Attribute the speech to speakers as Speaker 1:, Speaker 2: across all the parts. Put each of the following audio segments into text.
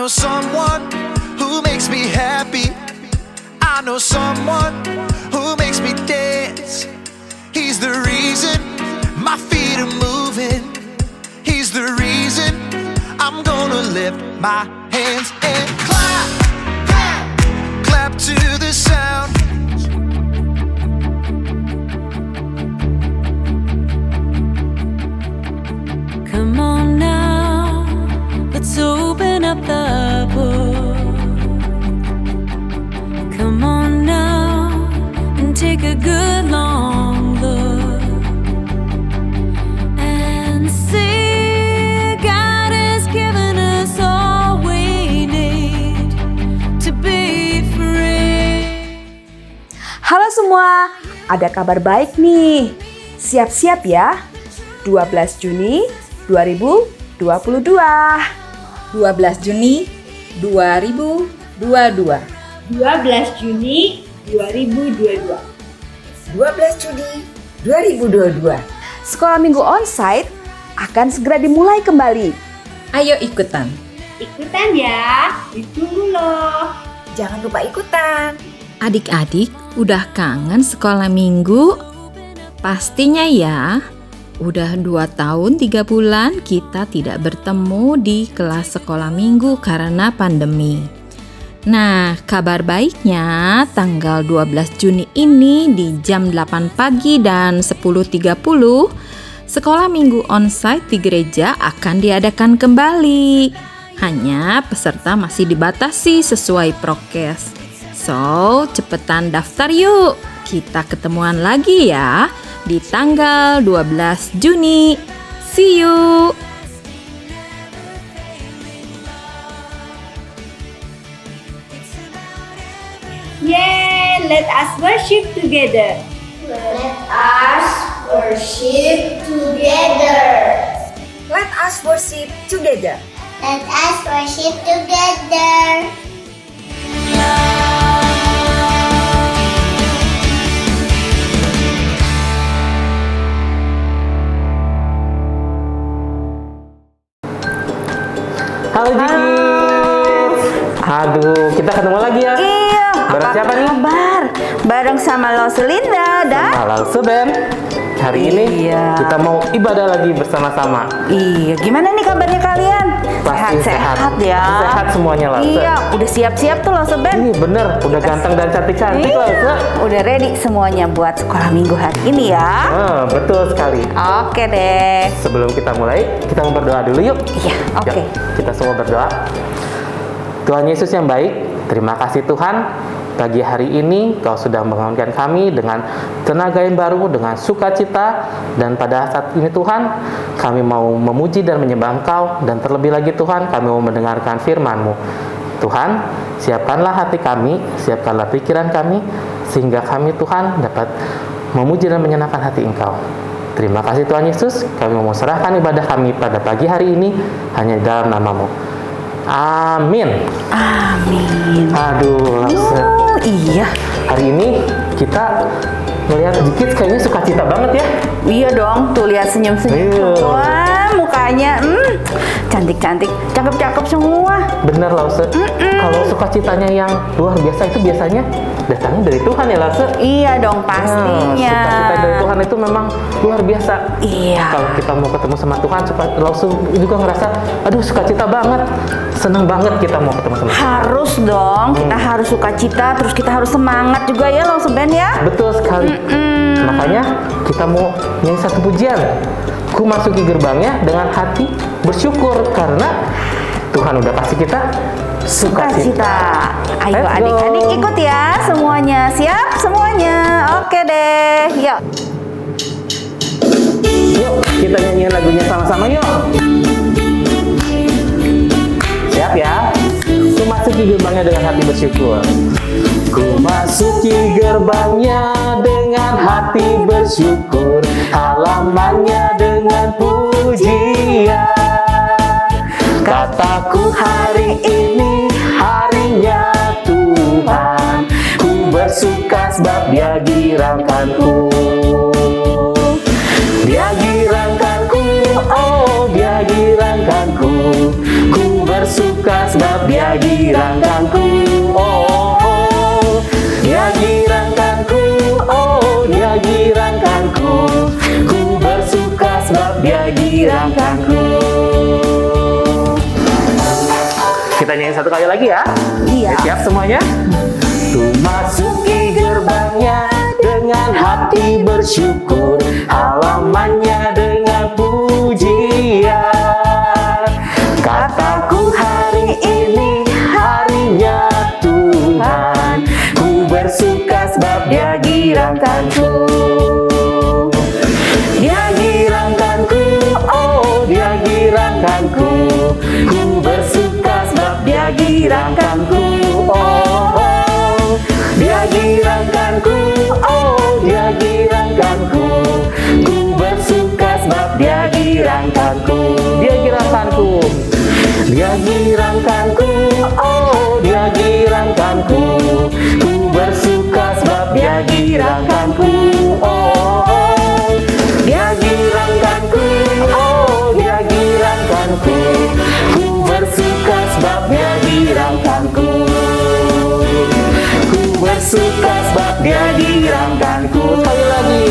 Speaker 1: know someone who makes me happy. I know someone who makes me dance. He's the reason my feet are moving. He's the reason I'm gonna lift my hands and clap, clap, clap to the sound.
Speaker 2: Come on now, let's open up the book. Come on now and take a good long look and see God has given us all we need to be free.
Speaker 3: Halo semua, ada kabar baik nih. Siap-siap ya. 12 Juni 2022.
Speaker 4: 12 Juni 2022.
Speaker 5: 12 Juni 2022.
Speaker 4: 12 Juni 2022.
Speaker 3: Sekolah Minggu Onsite akan segera dimulai kembali.
Speaker 4: Ayo ikutan.
Speaker 5: Ikutan ya, ditunggu loh.
Speaker 4: Jangan lupa ikutan.
Speaker 6: Adik-adik, udah kangen sekolah minggu? Pastinya ya. Udah 2 tahun 3 bulan kita tidak bertemu di kelas sekolah minggu karena pandemi. Nah, kabar baiknya tanggal 12 Juni ini di jam 8 pagi dan 10.30 sekolah minggu onsite di gereja akan diadakan kembali. Hanya peserta masih dibatasi sesuai prokes. So, cepetan daftar yuk. Kita ketemuan lagi ya di tanggal 12 Juni. See you!
Speaker 5: Yay, let us worship together.
Speaker 7: Let us worship together.
Speaker 4: Let us worship together.
Speaker 7: Let us worship together.
Speaker 8: Halo Jiki. Aduh, kita ketemu lagi ya.
Speaker 3: Iya,
Speaker 8: Bareng
Speaker 3: apa
Speaker 8: siapa nih?
Speaker 3: kabar? Bareng sama lo Selinda dan
Speaker 8: Halo Seben. Hari ini
Speaker 3: Iya.
Speaker 8: kita mau ibadah lagi bersama-sama.
Speaker 3: Iya, gimana nih kabarnya kalian?
Speaker 8: Pasti
Speaker 3: Sehat-sehat ya.
Speaker 8: Pasti sehat semuanya lah.
Speaker 3: Iya, udah siap-siap tuh lo Seben.
Speaker 8: Ini bener, udah ganteng dan cantik-cantik
Speaker 3: Iya,
Speaker 8: lah. Se.
Speaker 3: udah ready semuanya buat sekolah minggu hari ini ya.
Speaker 8: Betul sekali.
Speaker 3: Oke deh.
Speaker 8: Sebelum kita mulai, kita mau berdoa dulu yuk.
Speaker 3: Iya, oke.
Speaker 8: Yuk, kita semua berdoa. Tuhan Yesus yang baik, terima kasih Tuhan. Pagi hari ini Kau sudah membangunkan kami dengan tenaga yang baru, dengan sukacita. Dan pada saat ini Tuhan, kami mau memuji dan menyembah Engkau. Dan terlebih lagi Tuhan, kami mau mendengarkan firman-Mu. Tuhan, siapkanlah hati kami, siapkanlah pikiran kami, sehingga kami Tuhan dapat memuji dan menyenangkan hati Engkau. Terima kasih Tuhan Yesus, kami mau serahkan ibadah kami pada pagi hari ini hanya di dalam nama-Mu. Amin.
Speaker 3: Amin.
Speaker 8: Aduh, langsung.
Speaker 3: Oh iya.
Speaker 8: Hari ini kita melihat Jikit kayaknya sukacita banget ya.
Speaker 3: Iya dong, tuh lihat senyum-senyum
Speaker 8: Iya.
Speaker 3: semua, mukanya cantik-cantik, cakep-cakep semua.
Speaker 8: Bener Lause. Kalau sukacitanya yang luar biasa itu biasanya datangnya dari Tuhan ya Lause.
Speaker 3: Iya dong, pastinya.
Speaker 8: Sukacita dari Tuhan itu memang luar biasa.
Speaker 3: Iya.
Speaker 8: Kalau kita mau ketemu sama Tuhan, langsung juga ngerasa, aduh sukacita banget, seneng banget kita mau ketemu sama Tuhan.
Speaker 3: Harus dong, kita harus sukacita, terus kita harus semangat juga ya lo Seben ya.
Speaker 8: Betul sekali. Makanya kita mau nyanyi satu pujian. Ku masuki gerbangnya dengan hati bersyukur karena Tuhan udah kasih kita sukacita.
Speaker 3: Ayo
Speaker 8: Let's go.
Speaker 3: adik-adik ikut ya semuanya. Siap semuanya? Oke deh, yuk.
Speaker 8: Yuk, kita nyanyiin lagunya sama-sama yuk. Siap ya? Ku masuki gerbangnya dengan hati bersyukur. Ku masuki gerbangnya dengan hati bersyukur, halamannya dengan pujian. Kataku hari ini harinya Tuhan, ku bersuka sebab Dia girangkanku. Dia girangkanku, oh Dia girangkanku. Ku bersuka sebab Dia
Speaker 3: girangkanku.
Speaker 8: Kita nyanyi satu kali lagi ya.
Speaker 3: Iya.
Speaker 8: Siap semuanya? Ku masuki gerbangnya dengan hati bersyukur, halamannya dengan pujian. Kataku hari ini harinya Tuhan, ku bersuka sebab Dia girangkanku. Dia girangkanku, oh Dia girangkanku, ku bersuka sebab Dia girangkanku, oh, oh. Dia girangkanku, oh Dia girangkanku, ku bersuka sebab Dia girangkanku. Dia girangkanku, Dia girangkanku, oh Dia girangkanku, ku bersuka sebab Dia girangkanku, oh, oh. Dia girangkanku, oh Dia girangkanku, ku bersuka sebab Dia girangkanku, ku bersuka sebab Dia girangkanku. Sekali lagi,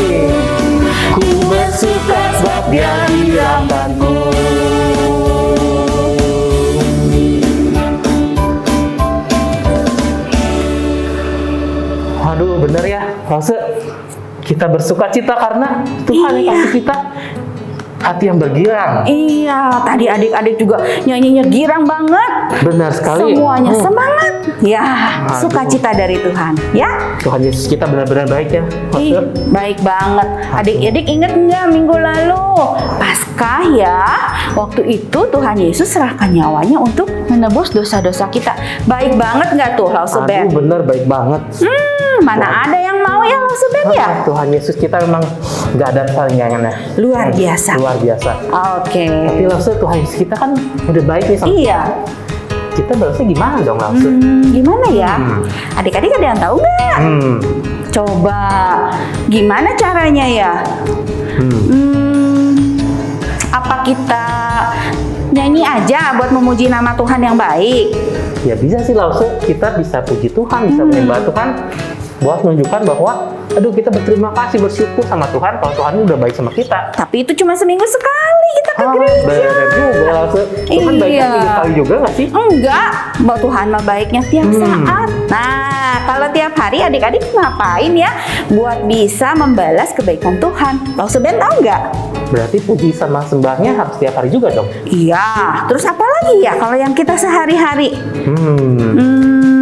Speaker 8: ku bersuka sebab Dia girangkanku. Waduh, bener ya, Rose. Kita bersuka cita karena Tuhan yang kasih kita hati yang bergirang.
Speaker 3: Iya, tadi adik-adik juga nyanyinya girang banget.
Speaker 8: Benar sekali.
Speaker 3: Semuanya semangat. Ya, sukacita dari Tuhan. Ya.
Speaker 8: Tuhan Yesus kita benar-benar baik ya,
Speaker 3: Ih,
Speaker 8: Rose.
Speaker 3: baik banget. Adik-adik ingat nggak minggu lalu Paskah ya? Waktu itu Tuhan Yesus serahkan nyawanya untuk menebus dosa-dosa kita. Baik banget nggak tuh, Lauseben?
Speaker 8: Aduh, bener baik banget.
Speaker 3: Mana ada yang mau ya, Lauseben ya?
Speaker 8: Tuhan Yesus kita memang nggak ada persaingannya.
Speaker 3: Luar biasa.
Speaker 8: Luar biasa.
Speaker 3: Oke.
Speaker 8: Tapi Lause, Tuhan Yesus kita kan udah baik nih sama
Speaker 3: Iya.
Speaker 8: kita. Berarti gimana dong, Lause?
Speaker 3: Gimana ya? Adik-adik ada yang tahu nggak? Coba gimana caranya ya? Apa kita nyanyi aja buat memuji nama Tuhan yang baik?
Speaker 8: Ya bisa sih, Lause. Kita bisa puji Tuhan, bisa menyembah Tuhan, buat menunjukkan bahwa aduh kita berterima kasih, bersyukur sama Tuhan kalau Tuhan udah baik sama kita.
Speaker 3: Tapi itu cuma seminggu sekali kita ke gereja.
Speaker 8: Bener juga, Lause. Tuhan baiknya minggu kali juga nggak sih?
Speaker 3: Enggak, Mbak Tuhan mah baiknya tiap saat. Nah, kalau tiap hari adik-adik ngapain ya buat bisa membalas kebaikan Tuhan? Lauseben tahu nggak?
Speaker 8: Berarti puji sama sembahnya harus tiap hari juga dong?
Speaker 3: Iya, terus apa lagi ya kalau yang kita sehari-hari?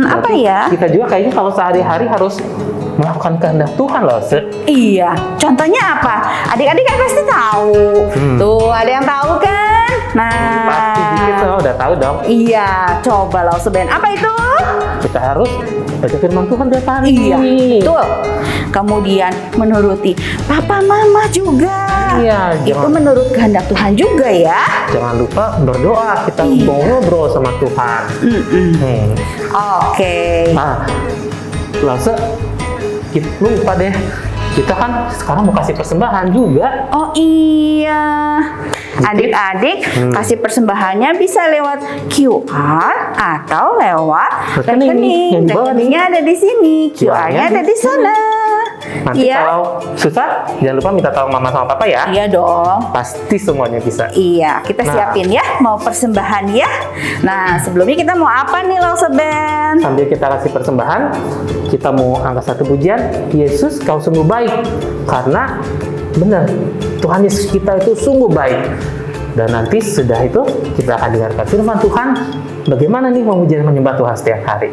Speaker 3: Apa
Speaker 8: Berarti
Speaker 3: ya?
Speaker 8: kita juga kayaknya kalau sehari-hari harus melakukan kehendak Tuhan, Lause.
Speaker 3: Iya, contohnya apa? Adik-adik kan pasti tahu. Tuh, ada yang tahu kan? Nah,
Speaker 8: Pasti kita udah tahu dong.
Speaker 3: iya, coba Lauseben. Apa itu?
Speaker 8: Kita harus baca firman Tuhan tiap hari.
Speaker 3: Iya, betul. Kemudian menuruti papa mama juga.
Speaker 8: Iya,
Speaker 3: Itu
Speaker 8: jangan-
Speaker 3: menurut kehendak Tuhan juga ya.
Speaker 8: Jangan lupa berdoa, kita
Speaker 3: Iya.
Speaker 8: mau ngobrol sama Tuhan.
Speaker 3: Oke.
Speaker 8: Nah, Lause, kita lupa deh. Kita kan sekarang mau kasih persembahan juga.
Speaker 3: Oh iya. Adik-adik kasih persembahannya bisa lewat QR atau lewat
Speaker 8: Rekening.
Speaker 3: rekening.
Speaker 8: Yang di bawah nih.
Speaker 3: Rekeningnya ada di sini, QR-nya ada di sana.
Speaker 8: Nanti
Speaker 3: Iya.
Speaker 8: kalau susah, jangan lupa minta tolong mama sama papa ya.
Speaker 3: Iya dong.
Speaker 8: Pasti semuanya bisa.
Speaker 3: Iya, kita
Speaker 8: Nah.
Speaker 3: siapin ya, mau persembahan ya. Nah, sebelumnya kita mau apa nih, Lauseben?
Speaker 8: Sambil kita kasih persembahan, kita mau angkat satu pujian. Yesus, kau sungguh baik. Karena benar, Tuhan Yesus kita itu sungguh baik. Dan nanti sudah itu, kita akan dengarkan firman Tuhan. Bagaimana nih memuji dan menyembah Tuhan setiap hari.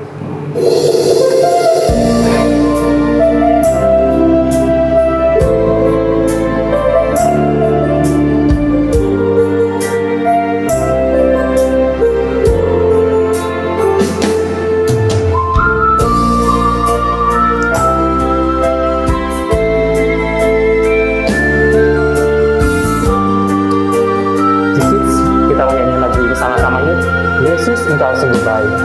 Speaker 8: Kita menyanyi lagu ini sama-sama yuk. Yesus, engkau sungguh baik.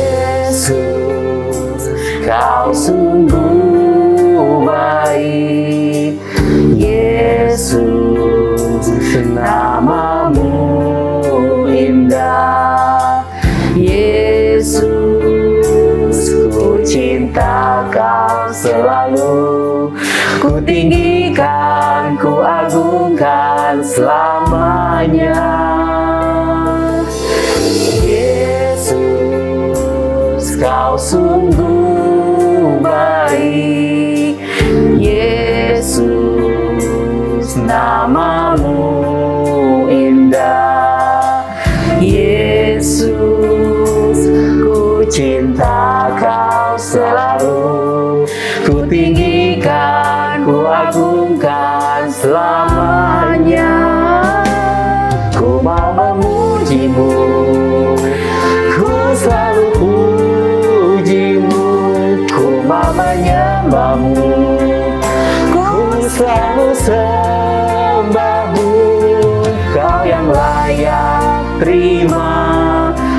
Speaker 8: Yesus, kau sungguh baik. Yesus, namamu indah. Yesus, ku cinta kau selalu. Ku tinggikan, ku agungkan selamanya. Yesus, kau sungguh baik. Yesus, namamu indah. Yesus, ku cinta kau selalu. Ku tinggikan, ku agungkan selamanya. Ku mau memujimu, ku selalu pujimu. Ku mau menyembahmu, ku selalu sembahmu. Kau yang layak terima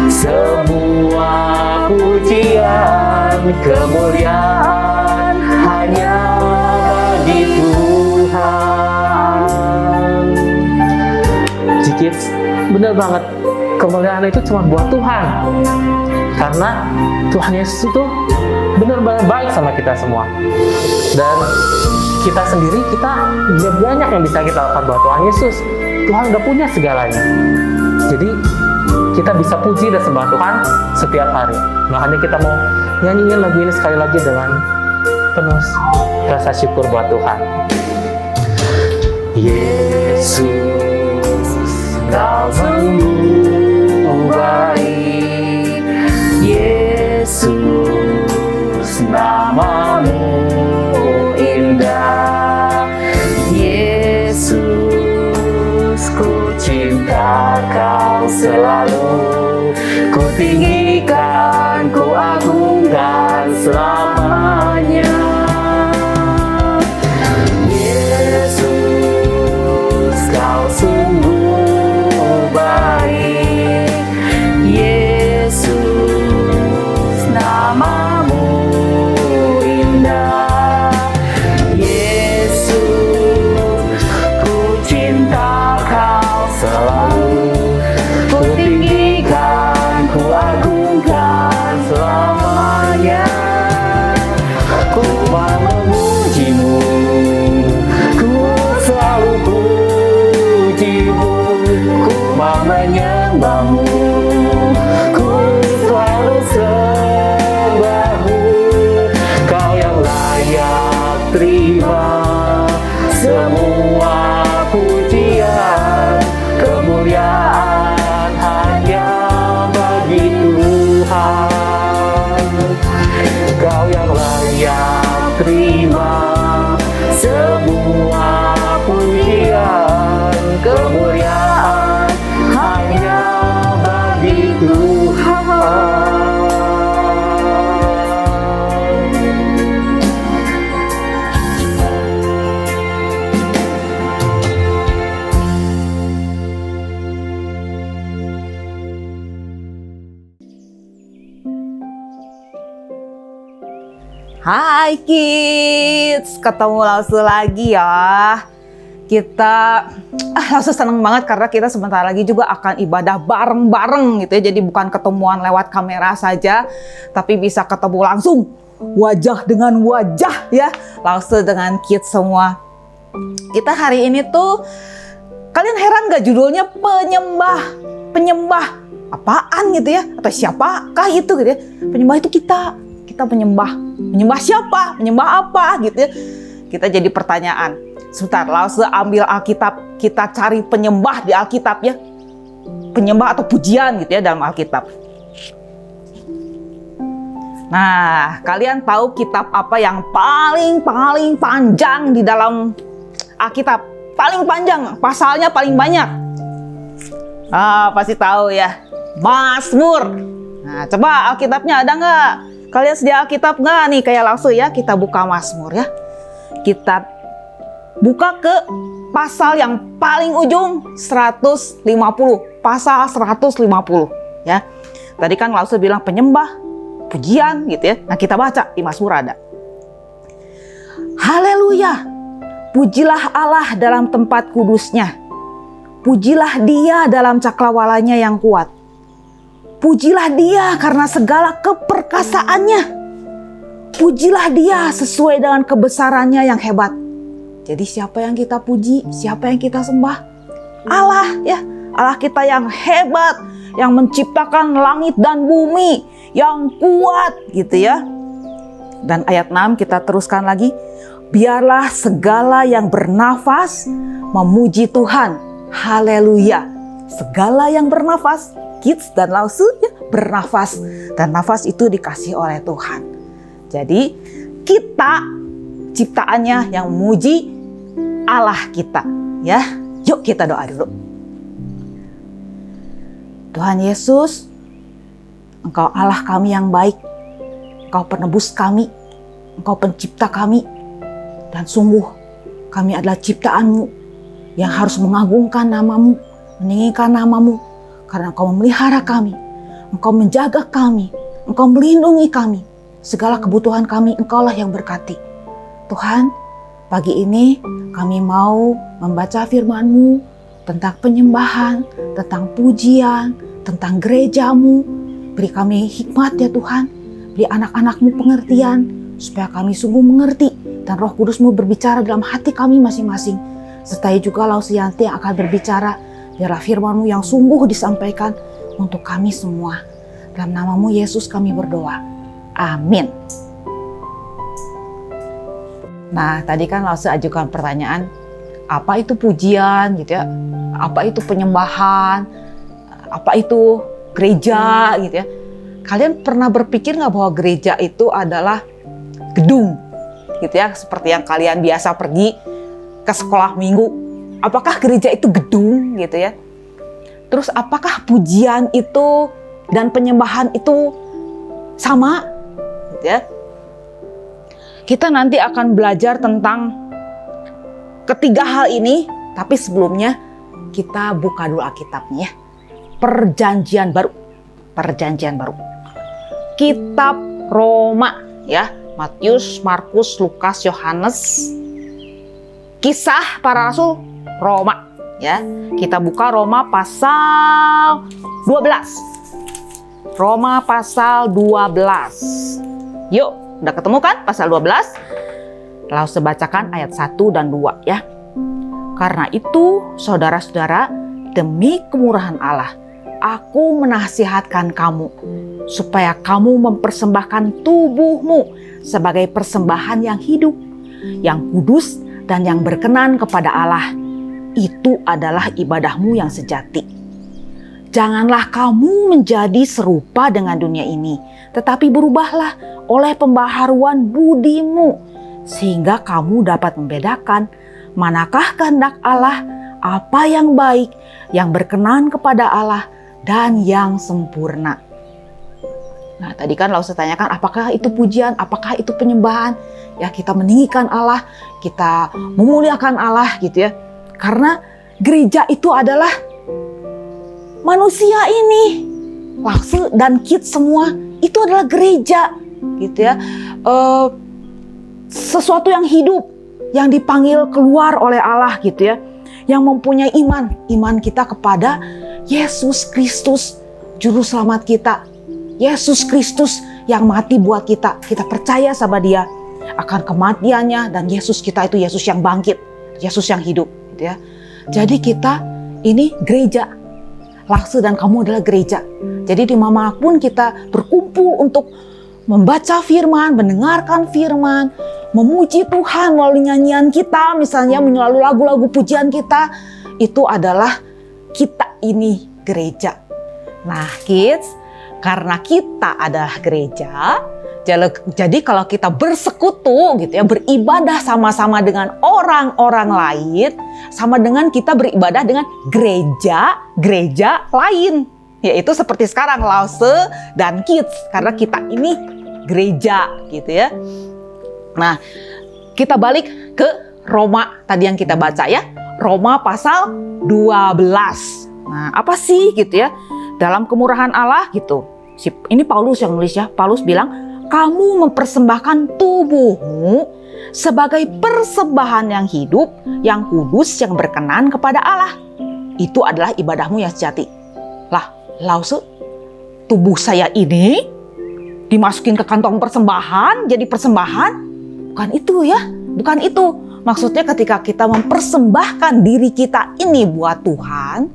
Speaker 8: semua pujian, kemuliaan hanya bagi Tuhan. Kids, bener banget, kemuliaan itu cuma buat Tuhan. Karena Tuhan Yesus itu benar-benar baik sama kita semua. Dan kita sendiri, kita banyak yang bisa kita lakukan buat Tuhan Yesus. Tuhan udah punya segalanya. Jadi kita bisa puji dan sembah Tuhan setiap hari. Makanya kita mau nyanyiin lagu ini sekali lagi dengan penuh rasa syukur buat Tuhan. Yesus, kau sungguh baik. Yesus, namamu indah. Yesus, ku cinta kau selalu. Ku tinggikan, ku agungkan selamanya. Yesus, kau sungguh baik. Yesus, namamu indah. Yesus, ku cinta kau selalu. Ku tinggikan, ku agungkan selamanya. Ku mau memujimu, ku selalu pujimu. Ku mau menyembahmu, ku selalu sembahmu. Kau yang layak terima semua pujian, kemuliaan hanya bagi Tuhan. Kau yang layak terima semua pujian, kemuliaan hanya bagi Tuhan.
Speaker 3: Hai kids, ketemu Lausu lagi ya. Kita Lausu seneng banget karena kita sebentar lagi juga akan ibadah bareng-bareng gitu ya. Jadi bukan ketemuan lewat kamera saja, tapi bisa ketemu langsung wajah dengan wajah ya. Lausu dengan kids semua. Kita hari ini tuh, kalian heran gak judulnya penyembah apaan gitu ya? Atau siapakah itu gitu ya? Penyembah itu kita penyembah siapa? Menyembah apa gitu ya? Kita jadi pertanyaan. Sebentar, Lausu ambil Alkitab, kita cari penyembah di Alkitab ya. Penyembah atau pujian gitu ya dalam Alkitab. Nah, kalian tahu kitab apa yang paling panjang di dalam Alkitab? Paling panjang, pasalnya paling banyak. Pasti tahu ya. Mazmur. Nah, coba Alkitabnya ada nggak? Kalian sedia Alkitab nggak nih kayak Lausu ya? Kita buka Mazmur ya. Kita buka ke pasal yang paling ujung 150. Pasal 150 ya. Tadi kan Lausu bilang penyembah, pujian gitu ya. Nah kita baca di Mazmur ada. Haleluya. Pujilah Allah dalam tempat kudusnya. Pujilah Dia dalam cakrawalanya yang kuat. Pujilah Dia karena segala keperkasaannya. Pujilah Dia sesuai dengan kebesarannya yang hebat. Jadi siapa yang kita puji, siapa yang kita sembah? Allah ya, Allah kita yang hebat, yang menciptakan langit dan bumi, yang kuat gitu ya. Dan ayat 6 kita teruskan lagi. Biarlah segala yang bernafas memuji Tuhan. Haleluya. Segala yang bernafas, kids dan Lause ya, bernafas. Dan nafas itu dikasih oleh Tuhan. Jadi kita ciptaannya yang memuji Allah kita ya. Yuk kita doa dulu. Tuhan Yesus, Engkau Allah kami yang baik, Engkau penebus kami, Engkau pencipta kami, dan sungguh kami adalah ciptaan-Mu yang harus mengagungkan nama-Mu, meninggikan nama-Mu, karena Engkau memelihara kami, Engkau menjaga kami, Engkau melindungi kami, segala kebutuhan kami Engkaulah yang berkati. Tuhan, pagi ini kami mau membaca firman-Mu tentang penyembahan, tentang pujian, tentang gereja-Mu. Beri kami hikmat ya Tuhan, beri anak-anak-Mu pengertian, supaya kami sungguh mengerti dan Roh Kudus-Mu berbicara dalam hati kami masing-masing. Sertai juga Lausianti yang akan berbicara, biarlah firman-Mu yang sungguh disampaikan untuk kami semua. Dalam nama-Mu Yesus kami berdoa. Amin. Nah, tadi kan Lause ajukan pertanyaan, apa itu pujian gitu ya? Apa itu penyembahan? Apa itu gereja gitu ya? Kalian pernah berpikir nggak bahwa gereja itu adalah gedung gitu ya? Seperti yang kalian biasa pergi ke sekolah minggu. Apakah gereja itu gedung gitu ya? Terus apakah pujian itu dan penyembahan itu sama gitu ya? Kita nanti akan belajar tentang ketiga hal ini, tapi sebelumnya kita buka dulu Alkitabnya ya. Perjanjian baru. Perjanjian baru. Kitab Roma ya. Matius, Markus, Lukas, Yohanes. Kisah para Rasul, Roma ya. Kita buka Roma pasal 12. Roma pasal 12. Yuk, udah ketemu kan pasal 12? Lalu bacakan ayat 1 dan 2 ya. Karena itu, saudara-saudara, demi kemurahan Allah, aku menasihatkan kamu supaya kamu mempersembahkan tubuhmu sebagai persembahan yang hidup, yang kudus dan yang berkenan kepada Allah. Itu adalah ibadahmu yang sejati. Janganlah kamu menjadi serupa dengan dunia ini, tetapi berubahlah oleh pembaharuan budimu, sehingga kamu dapat membedakan manakah kehendak Allah, apa yang baik, yang berkenan kepada Allah, dan yang sempurna. Nah, tadi kan Lause tanyakan apakah itu pujian, apakah itu penyembahan. Ya, kita meninggikan Allah, kita memuliakan Allah gitu ya. Karena gereja itu adalah manusia ini. Lause dan Kit semua itu adalah gereja gitu ya. Sesuatu yang hidup, yang dipanggil keluar oleh Allah gitu ya. Yang mempunyai iman kita kepada Yesus Kristus, Juru Selamat kita. Yesus Kristus yang mati buat kita. Kita percaya sama Dia akan kematiannya, dan Yesus kita itu Yesus yang bangkit, Yesus yang hidup gitu ya. Jadi kita ini gereja. Lause dan kamu adalah gereja. Jadi dimanapun kita berkumpul untuk membaca firman, mendengarkan firman, memuji Tuhan melalui nyanyian kita, misalnya melalui lagu-lagu pujian kita, itu adalah kita ini gereja. Nah, kids, karena kita adalah gereja, jadi kalau kita bersekutu gitu ya, beribadah sama-sama dengan orang-orang lain, sama dengan kita beribadah dengan gereja lain. Yaitu seperti sekarang Lause dan Kids, karena kita ini gereja gitu ya. Nah, kita balik ke Roma tadi yang kita baca ya. Roma pasal 12. Nah, apa sih gitu ya? Dalam kemurahan Allah gitu. Ini Paulus yang nulis ya. Paulus bilang, kamu mempersembahkan tubuhmu sebagai persembahan yang hidup, yang kudus, yang berkenan kepada Allah. Itu adalah ibadahmu yang sejati. Lah, Lause, tubuh saya ini dimasukin ke kantong persembahan, jadi persembahan? Bukan itu ya, bukan itu.
Speaker 9: Maksudnya ketika kita mempersembahkan diri kita ini buat Tuhan,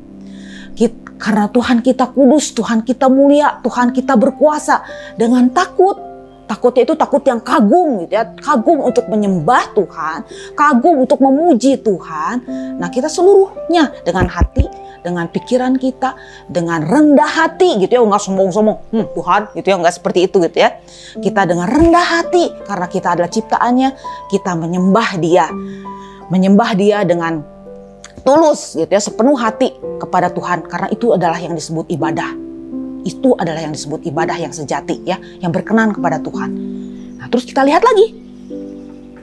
Speaker 9: karena Tuhan kita kudus, Tuhan kita mulia, Tuhan kita berkuasa, dengan takut. Takutnya itu takut yang kagum gitu ya, kagum untuk menyembah Tuhan, kagum untuk memuji Tuhan. Nah, kita seluruhnya dengan hati, dengan pikiran kita, dengan rendah hati gitu ya, nggak sombong-sombong, Tuhan gitu ya, nggak seperti itu gitu ya. Kita dengan rendah hati karena kita adalah ciptaannya, kita menyembah Dia dengan tulus gitu ya, sepenuh hati kepada Tuhan, karena itu adalah yang disebut ibadah. Itu adalah yang disebut ibadah yang sejati ya, yang berkenan kepada Tuhan. Nah, terus kita lihat lagi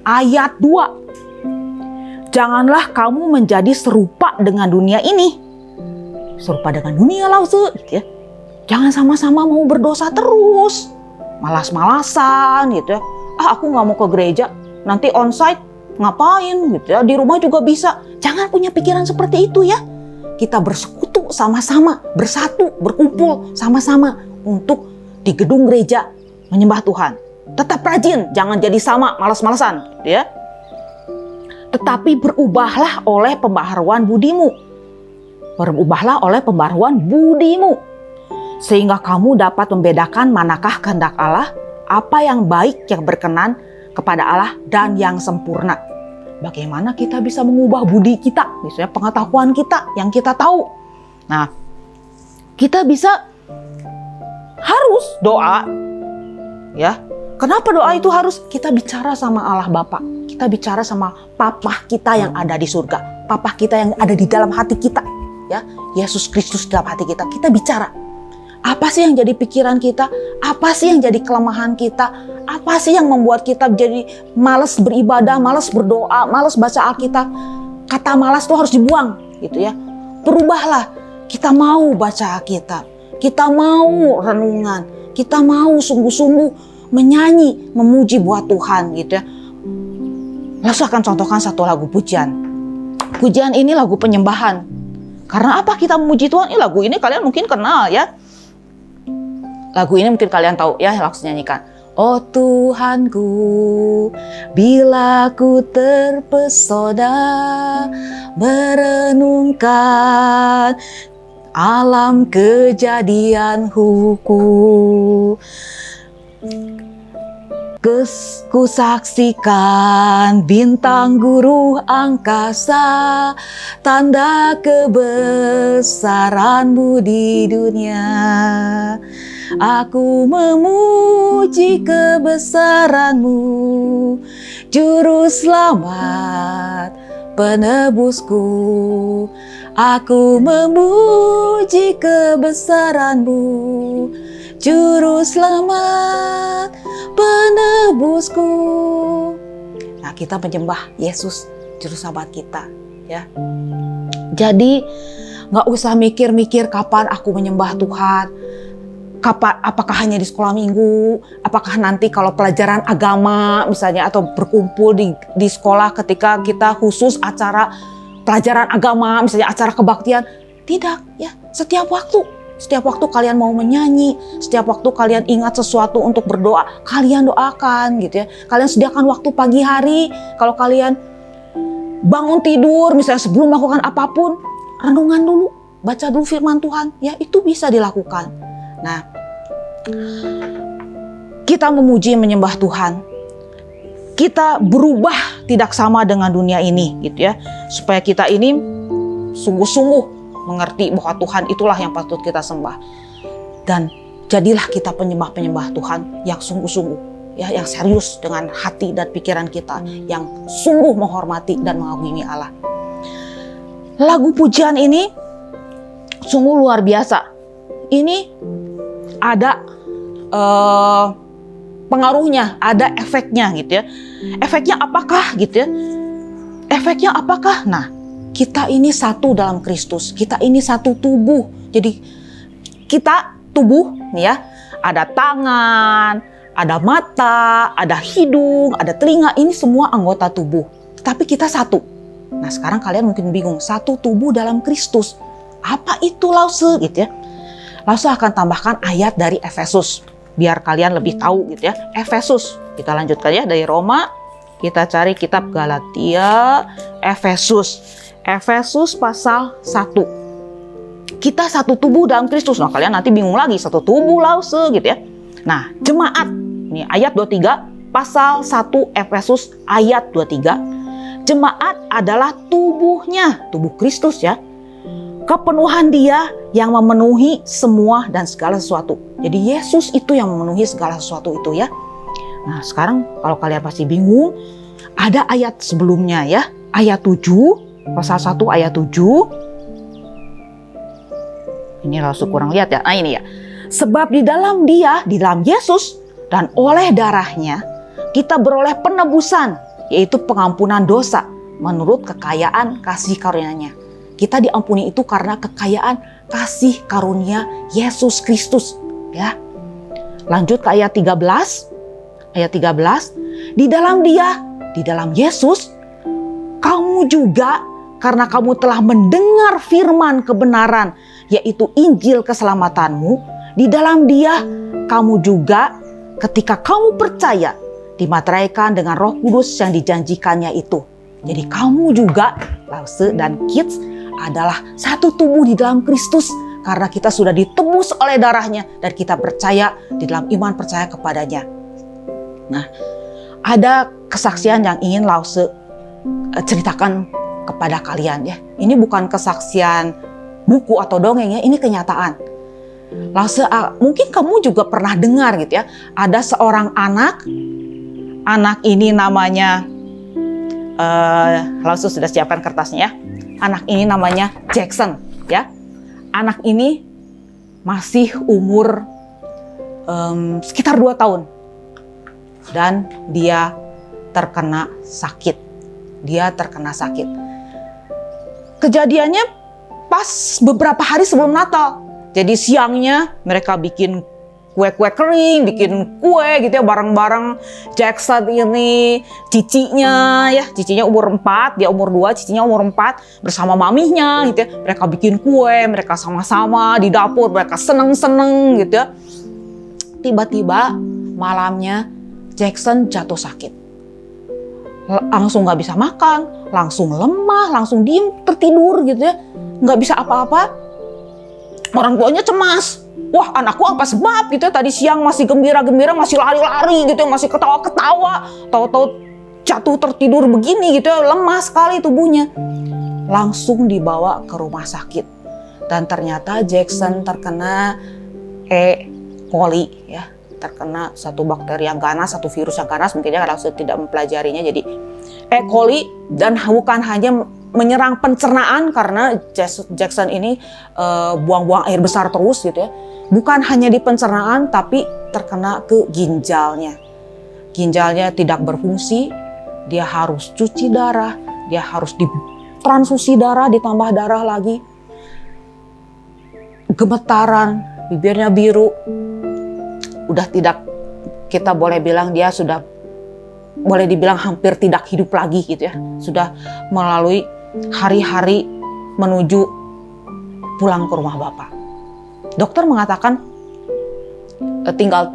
Speaker 9: ayat 2. Janganlah kamu menjadi serupa dengan dunia ini. Serupa dengan dunia lah gitu ya. Jangan sama-sama mau berdosa terus, malas-malasan gitu ya. Aku nggak mau ke gereja, nanti onsite ngapain gitu ya, di rumah juga bisa. Jangan punya pikiran seperti itu ya. Kita bersekutu sama-sama, bersatu, berkumpul sama-sama untuk di gedung gereja menyembah Tuhan. Tetap rajin, jangan jadi sama malas-malasan, ya. Tetapi berubahlah oleh pembaharuan budimu. Berubahlah oleh pembaharuan budimu, sehingga kamu dapat membedakan manakah kehendak Allah, apa yang baik, yang berkenan kepada Allah, dan yang sempurna. Bagaimana kita bisa mengubah budi kita, misalnya pengetahuan kita yang kita tahu. Nah, kita bisa harus doa, ya. Kenapa doa itu harus? Kita bicara sama Allah Bapa, kita bicara sama Papa kita yang ada di surga, Papa kita yang ada di dalam hati kita, ya. Yesus Kristus dalam hati kita. Kita bicara. Apa sih yang jadi pikiran kita? Apa sih yang jadi kelemahan kita? Apa sih yang membuat kita jadi malas beribadah, malas berdoa, malas baca Alkitab? Kata malas itu harus dibuang, gitu ya. Berubahlah. Kita mau baca Alkitab. Kita mau renungan. Kita mau sungguh-sungguh menyanyi, memuji buat Tuhan, gitu ya. Lalu saya akan contohkan satu lagu pujian. Pujian ini lagu penyembahan. Karena apa kita memuji Tuhan? Lagu ini kalian mungkin kenal ya. Lagu ini mungkin kalian tahu ya, langsung nyanyikan. Oh Tuhanku, bila ku terpesona merenungkan alam kejadian hukum, kusaksikan bintang guru angkasa, tanda kebesaran-Mu di dunia. Aku memuji kebesaran-Mu, Juru Selamat, penebusku. Aku memuji kebesaran-Mu, Juru Selamat, penebusku. Nah, kita menyembah Yesus, Juru Selamat kita, ya. Jadi nggak usah mikir-mikir kapan aku menyembah Tuhan. Apakah hanya di sekolah minggu? Apakah nanti kalau pelajaran agama misalnya, atau berkumpul di sekolah ketika kita khusus acara pelajaran agama, misalnya acara kebaktian? Tidak, ya. Setiap waktu kalian mau menyanyi, setiap waktu kalian ingat sesuatu untuk berdoa, kalian doakan gitu ya. Kalian sediakan waktu pagi hari, kalau kalian bangun tidur misalnya sebelum melakukan apapun, renungan dulu, baca dulu firman Tuhan, ya itu bisa dilakukan. Nah, kita memuji menyembah Tuhan, kita berubah tidak sama dengan dunia ini gitu ya, supaya kita ini sungguh-sungguh mengerti bahwa Tuhan itulah yang patut kita sembah. Dan jadilah kita penyembah-penyembah Tuhan yang sungguh-sungguh, ya, yang serius dengan hati dan pikiran kita, yang sungguh menghormati dan mengagumi Allah. Lagu pujian ini sungguh luar biasa. Ini ada pengaruhnya, ada efeknya gitu ya. Efeknya apakah gitu ya? Efeknya apakah? Nah, kita ini satu dalam Kristus. Kita ini satu tubuh. Jadi kita tubuh nih ya, ada tangan, ada mata, ada hidung, ada telinga. Ini semua anggota tubuh. Tapi kita satu. Nah, sekarang kalian mungkin bingung, satu tubuh dalam Kristus. Apa itu Lause gitu ya? Lause akan tambahkan ayat dari Efesus biar kalian lebih tahu gitu ya. Efesus, kita lanjutkan ya dari Roma Kita cari kitab Galatia, Efesus pasal 1. Kita satu tubuh dalam Kristus. Nah, kalian nanti bingung lagi, satu tubuh lause gitu ya. Nah, jemaat. Ini ayat 23 pasal 1 Efesus ayat 23. Jemaat adalah tubuhnya, tubuh Kristus ya. Kepenuhan Dia yang memenuhi semua dan segala sesuatu. Jadi Yesus itu yang memenuhi segala sesuatu itu ya. Nah, sekarang kalau kalian pasti bingung, ada ayat sebelumnya ya. Ayat 7, pasal 1 ayat 7. Ini kalau kurang lihat ya. Nah, ini ya. Sebab di dalam Dia, di dalam Yesus dan oleh darahnya, kita beroleh penebusan, yaitu pengampunan dosa menurut kekayaan kasih karunia-Nya. Kita diampuni itu karena kekayaan kasih karunia Yesus Kristus ya. Lanjut ke ayat 13. Ayat 13, di dalam Dia, di dalam Yesus, kamu juga karena kamu telah mendengar firman kebenaran, yaitu Injil keselamatanmu, di dalam Dia kamu juga ketika kamu percaya dimateraikan dengan Roh Kudus yang dijanjikannya itu. Jadi kamu juga, Lause dan Kids, adalah satu tubuh di dalam Kristus karena kita sudah ditebus oleh darahnya dan kita percaya di dalam iman percaya kepadanya. Nah, ada kesaksian yang ingin Lause ceritakan kepada kalian ya. Ini bukan kesaksian buku atau dongeng ya, ini kenyataan. Lause, mungkin kamu juga pernah dengar gitu ya. Ada seorang anak ini namanya, Lause sudah siapkan kertasnya ya. Anak ini namanya Jackson ya. Anak ini masih umur sekitar 2 tahun. Dan dia terkena sakit. Kejadiannya pas beberapa hari sebelum Natal. Jadi siangnya mereka bikin kue-kue kering, bikin kue gitu ya bareng-bareng. Jackson ini cicinya umur 4, dia umur 2, cicinya umur 4 bersama mamihnya gitu ya. Mereka bikin kue, mereka sama-sama di dapur, mereka seneng-seneng gitu ya. Tiba-tiba malamnya Jackson jatuh sakit. Langsung gak bisa makan, langsung lemah, langsung diem, tertidur gitu ya. Gak bisa apa-apa. Orang tuanya cemas. Wah, anakku apa sebab gitu ya, tadi siang masih gembira-gembira, masih lari-lari gitu ya, masih ketawa-ketawa, tahu-tahu jatuh tertidur begini gitu ya, lemah sekali tubuhnya. Langsung dibawa ke rumah sakit. Dan ternyata Jackson terkena E. coli ya, terkena satu bakteri yang ganas, satu virus yang ganas, mungkin dia langsung tidak mempelajarinya. Jadi E. coli, dan bukan hanya menyerang pencernaan karena Jackson ini buang-buang air besar terus gitu ya. Bukan hanya di pencernaan tapi terkena ke ginjalnya. Ginjalnya tidak berfungsi, dia harus cuci darah, dia harus ditransfusi darah, ditambah darah lagi. Gemetaran, bibirnya biru. Udah tidak, kita boleh bilang dia sudah boleh dibilang hampir tidak hidup lagi gitu ya. Sudah melalui hari-hari menuju pulang ke rumah Bapak. Dokter mengatakan tinggal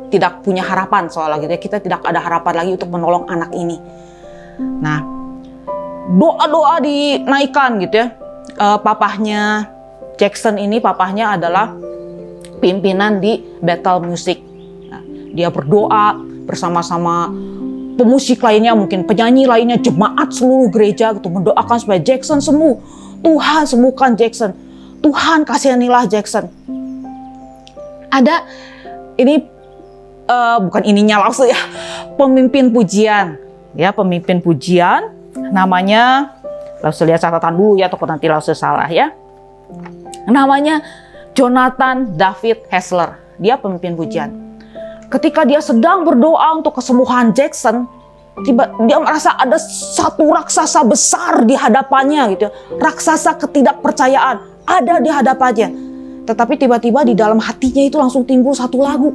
Speaker 9: tidak punya harapan soal gitu ya. Kita tidak ada harapan lagi untuk menolong anak ini. Nah, doa-doa dinaikkan gitu ya. Papahnya Jackson ini, papahnya adalah pimpinan di Battle Music. Nah, dia berdoa bersama-sama pemusik lainnya, mungkin penyanyi lainnya, jemaat seluruh gereja gitu, mendoakan supaya Jackson sembuh. Tuhan sembuhkan Jackson. Tuhan kasihanilah Jackson. Ada ini bukan ininya langsung ya, pemimpin pujian ya, pemimpin pujian namanya, langsung lihat catatan dulu ya, atau nanti langsung salah ya. Namanya Jonathan David Hessler. Dia pemimpin pujian. Ketika dia sedang berdoa untuk kesembuhan Jackson, dia merasa ada satu raksasa besar di hadapannya gitu. Raksasa ketidakpercayaan ada di hadapannya. Tetapi tiba-tiba di dalam hatinya itu langsung timbul satu lagu.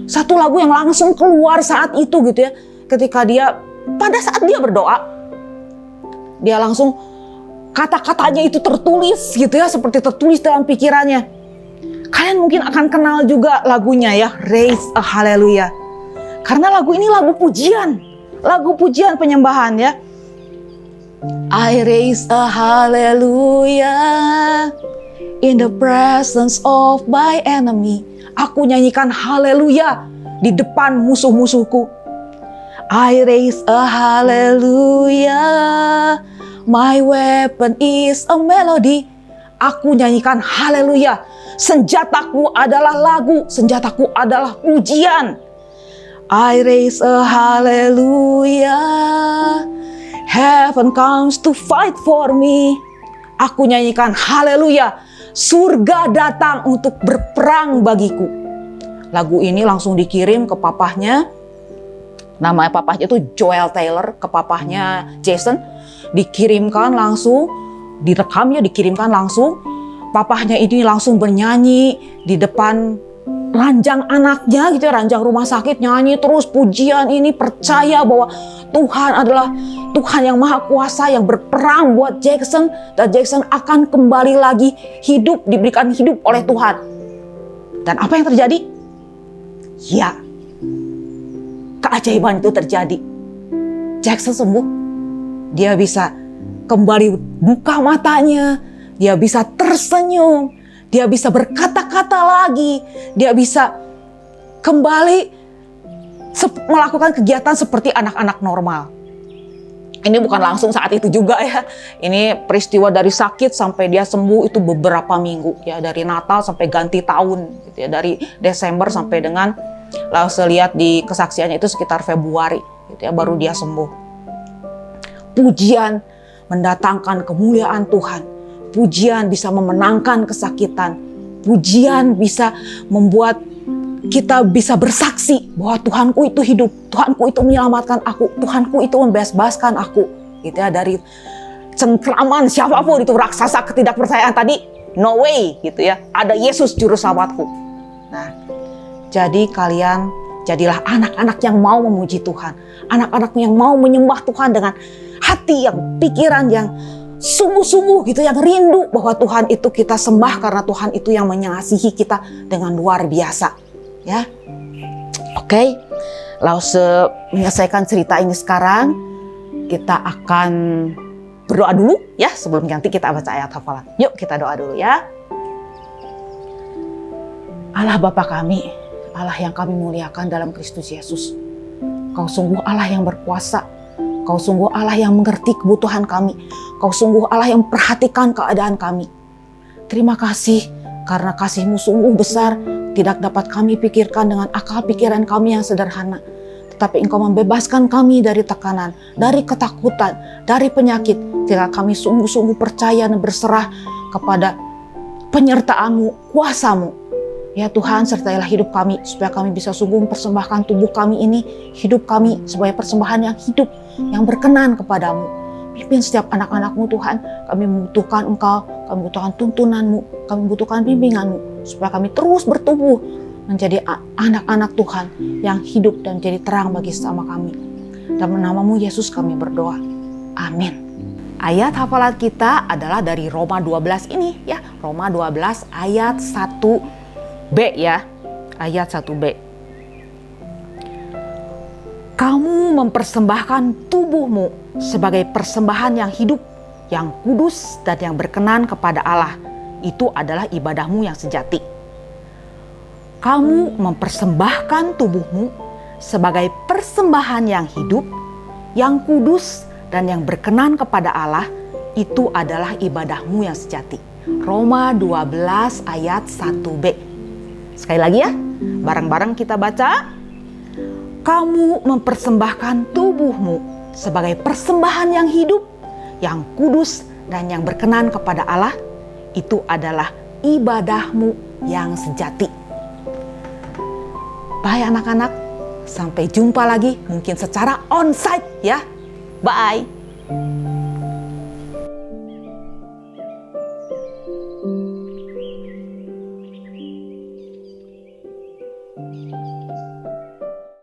Speaker 9: Satu lagu yang langsung keluar saat itu gitu ya. Ketika dia, pada saat dia berdoa, dia langsung kata-katanya itu tertulis gitu ya, seperti tertulis dalam pikirannya. Kalian mungkin akan kenal juga lagunya ya, Raise a Hallelujah. Karena lagu ini lagu pujian. lagu pujian penyembahan ya. I raise a hallelujah in the presence of my enemy. Aku nyanyikan haleluya di depan musuh-musuhku. I raise a hallelujah, my weapon is a melody. Aku nyanyikan haleluya. Senjataku adalah lagu, senjataku adalah pujian. I raise a hallelujah, heaven comes to fight for me. Aku nyanyikan haleluya, surga datang untuk berperang bagiku. Lagu ini langsung dikirim ke papahnya. Nama papahnya itu Joel Taylor, ke papahnya Jason. Dikirimkan langsung, direkamnya dikirimkan langsung. Papahnya ini langsung bernyanyi di depan ranjang anaknya gitu ya, ranjang rumah sakit, nyanyi terus pujian ini, percaya bahwa Tuhan adalah Tuhan yang maha kuasa yang berperang buat Jackson, dan Jackson akan kembali lagi hidup, diberikan hidup oleh Tuhan. Dan apa yang terjadi? Ya, keajaiban itu terjadi. Jackson sembuh. Dia bisa kembali buka matanya, dia bisa tersenyum, dia bisa berkata-kata lagi, dia bisa kembali melakukan kegiatan seperti anak-anak normal. Ini bukan langsung saat itu juga ya. Ini peristiwa dari sakit sampai dia sembuh itu beberapa minggu ya, dari Natal sampai ganti tahun gitu ya, dari Desember sampai dengan lalu saya lihat di kesaksiannya itu sekitar Februari gitu ya, baru dia sembuh. Pujian mendatangkan kemuliaan Tuhan. Pujian bisa memenangkan kesakitan. Pujian bisa membuat kita bisa bersaksi bahwa Tuhanku itu hidup, Tuhanku itu menyelamatkan aku, Tuhanku itu membebaskan aku, gitu ya, dari cengkraman siapapun itu, raksasa ketidakpercayaan tadi, no way, gitu ya. Ada Yesus juru selamatku. Nah, jadi kalian jadilah anak-anak yang mau memuji Tuhan, anak-anak yang mau menyembah Tuhan dengan hati yang, pikiran yang sungguh-sungguh gitu, yang rindu bahwa Tuhan itu kita sembah karena Tuhan itu yang mengasihi kita dengan luar biasa, ya. Oke, lalu menyelesaikan cerita ini sekarang, kita akan berdoa dulu ya sebelum nanti kita baca ayat hafalan. Yuk kita doa dulu ya. Allah Bapa kami, Allah yang kami muliakan dalam Kristus Yesus. Kau sungguh Allah yang berkuasa. Kau sungguh Allah yang mengerti kebutuhan kami. Kau sungguh Allah yang memperhatikan keadaan kami. Terima kasih karena kasih-Mu sungguh besar, tidak dapat kami pikirkan dengan akal pikiran kami yang sederhana. Tetapi Engkau membebaskan kami dari tekanan, dari ketakutan, dari penyakit. Jika kami sungguh-sungguh percaya dan berserah kepada penyertaan-Mu, kuasa-Mu. Ya Tuhan, sertailah hidup kami supaya kami bisa sungguh mempersembahkan tubuh kami ini, hidup kami sebagai persembahan yang hidup, yang berkenan kepadamu. Pimpin setiap anak-anak-Mu Tuhan, kami membutuhkan Engkau, kami membutuhkan tuntunan-Mu, kami membutuhkan bimbingan-Mu, supaya kami terus bertumbuh menjadi anak-anak Tuhan yang hidup dan menjadi terang bagi sesama kami. Dalam nama-Mu Yesus kami berdoa. Amin. Ayat hafalan kita adalah dari Roma 12 ini ya, Roma 12 ayat 1b ya, ayat 1b. Kamu mempersembahkan tubuhmu sebagai persembahan yang hidup, yang kudus dan yang berkenan kepada Allah. Itu adalah ibadahmu yang sejati. Kamu mempersembahkan tubuhmu sebagai persembahan yang hidup, yang kudus dan yang berkenan kepada Allah. Itu adalah ibadahmu yang sejati. Roma 12 ayat 1b. Sekali lagi ya, bareng-bareng kita baca. Kamu mempersembahkan tubuhmu sebagai persembahan yang hidup, yang kudus dan yang berkenan kepada Allah. Itu adalah ibadahmu yang sejati. Bye anak-anak, sampai jumpa lagi mungkin secara onsite ya. Bye.